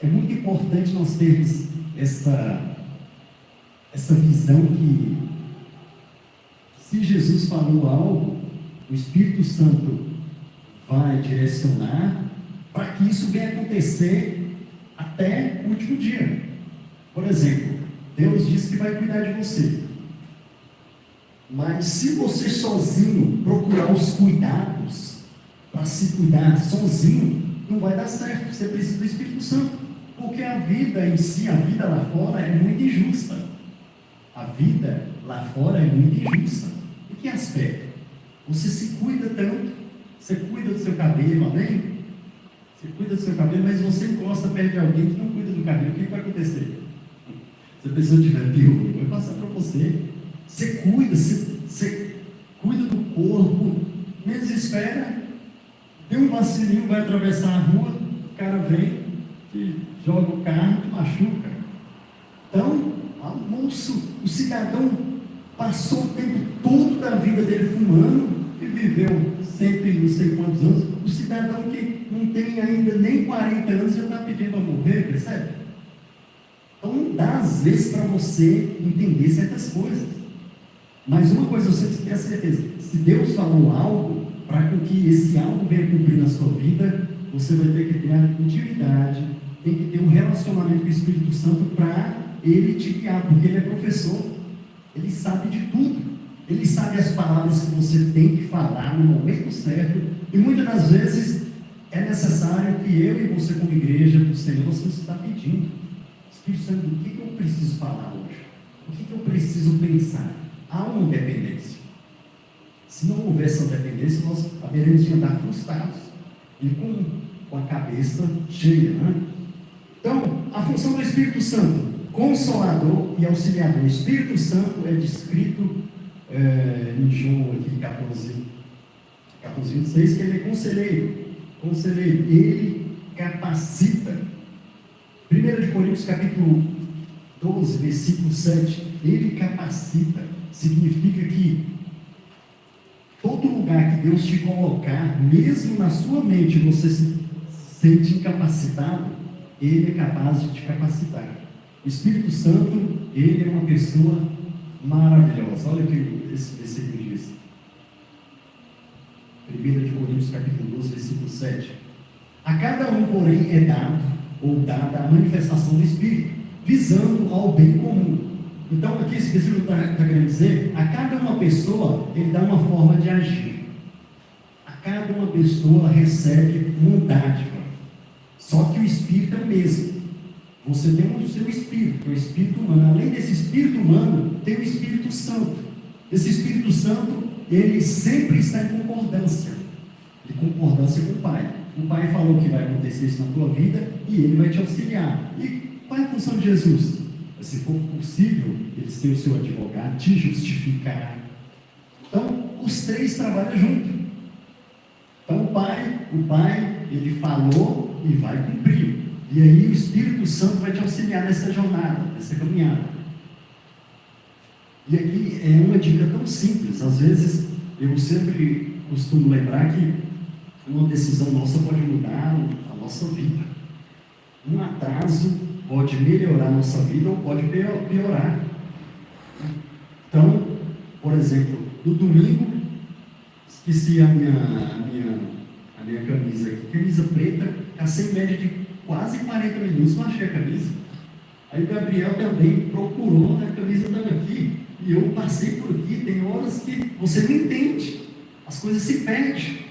É muito importante nós termos essa visão que, se Jesus falou algo, o Espírito Santo vai direcionar para que isso venha acontecer até o último dia. Por exemplo, Deus disse que vai cuidar de você. Mas se você sozinho procurar os cuidados para se cuidar sozinho, não vai dar certo. Você precisa do Espírito Santo. Porque a vida em si, a vida lá fora é muito injusta. A vida lá fora é muito injusta. Em que aspecto? Você se cuida tanto, você cuida do seu cabelo, amém? Você cuida do seu cabelo, mas você encosta perto de alguém que não cuida do cabelo, o que vai acontecer? Se a pessoa tiver pior, vai passar para você. Você cuida do corpo, menos espera, tem um vacilinho, vai atravessar a rua, o cara vem, te joga o carro, te machuca. Então, o cidadão passou o tempo todo da vida dele fumando e viveu sempre não sei quantos anos. O cidadão que não tem ainda nem 40 anos já está pedindo para morrer, percebe? Então não dá às vezes para você entender certas coisas. Mas uma coisa você precisa ter certeza: se Deus falou algo, para que esse algo venha cumprir na sua vida, você vai ter que ter a intimidade, tem que ter um relacionamento com o Espírito Santo para Ele te guiar, porque Ele é professor, Ele sabe de tudo, Ele sabe as palavras que você tem que falar no momento certo, e muitas das vezes é necessário que eu e você como igreja, do Senhor, nós vamos estar pedindo: Espírito Santo, o que eu preciso falar hoje? O que eu preciso pensar? Há uma dependência. Se não houver essa dependência, nós haveremos de andar frustrados e com a cabeça cheia, né? Então, a função do Espírito Santo: consolador e auxiliador. O Espírito Santo é descrito em João aqui, 14:26, que ele é conselheiro, ele capacita. 1 Coríntios capítulo 12, versículo 7, ele capacita. Significa que todo lugar que Deus te colocar, mesmo na sua mente você se sente incapacitado, Ele é capaz de te capacitar. O Espírito Santo, Ele é uma pessoa maravilhosa. Olha o que esse versículo diz. 1 Coríntios capítulo 12, versículo 7. A cada um, porém, é dada a manifestação do Espírito, visando ao bem comum. Então, aqui esse versículo está querendo dizer: a cada uma pessoa, ele dá uma forma de agir. A cada uma pessoa recebe uma dádiva. Só que o Espírito é o mesmo. Você tem o seu Espírito, que é o Espírito humano. Além desse Espírito humano, tem o Espírito Santo. Esse Espírito Santo, ele sempre está em concordância. Em concordância com o Pai. O Pai falou que vai acontecer isso na tua vida e Ele vai te auxiliar. E qual é a função de Jesus? Se for possível, Ele ser o seu advogado, te justificar. Então, os três trabalham juntos. Então, o Pai, Ele falou e vai cumprir. E aí o Espírito Santo vai te auxiliar nessa jornada, nessa caminhada. E aqui é uma dica tão simples. Às vezes, eu sempre costumo lembrar que uma decisão nossa pode mudar a nossa vida. Um atraso pode melhorar a nossa vida ou pode piorar. Então, por exemplo, no domingo, esqueci a minha camisa aqui, camisa preta, passei em média de quase 40 minutos, não achei a camisa. Aí o Gabriel também procurou, a camisa estava aqui, e eu passei por aqui. Tem horas que você não entende, as coisas se perdem.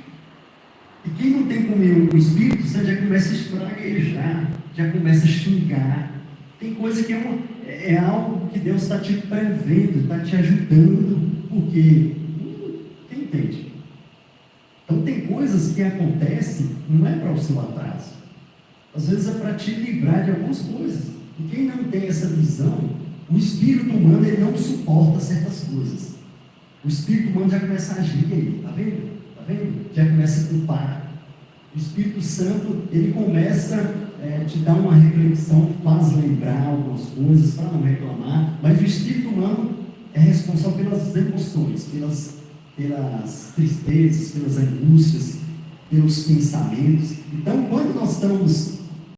E quem não tem comigo o Espírito, você já começa a espraguejar, já começa a xingar. Tem coisa que é algo que Deus está te prevendo, está te ajudando, porque quem entende? Então tem coisas que acontecem, não é para o seu atraso, às vezes é para te livrar de algumas coisas. E quem não tem essa visão, o espírito humano, ele não suporta certas coisas. O espírito humano já começa a agir aí, está vendo? Já começa a culpar. O Espírito Santo, ele começa a te dar uma reflexão, faz lembrar algumas coisas para não reclamar, mas o espírito humano é responsável pelas emoções, pelas tristezas, pelas angústias, pelos pensamentos. Então, quando nós estamos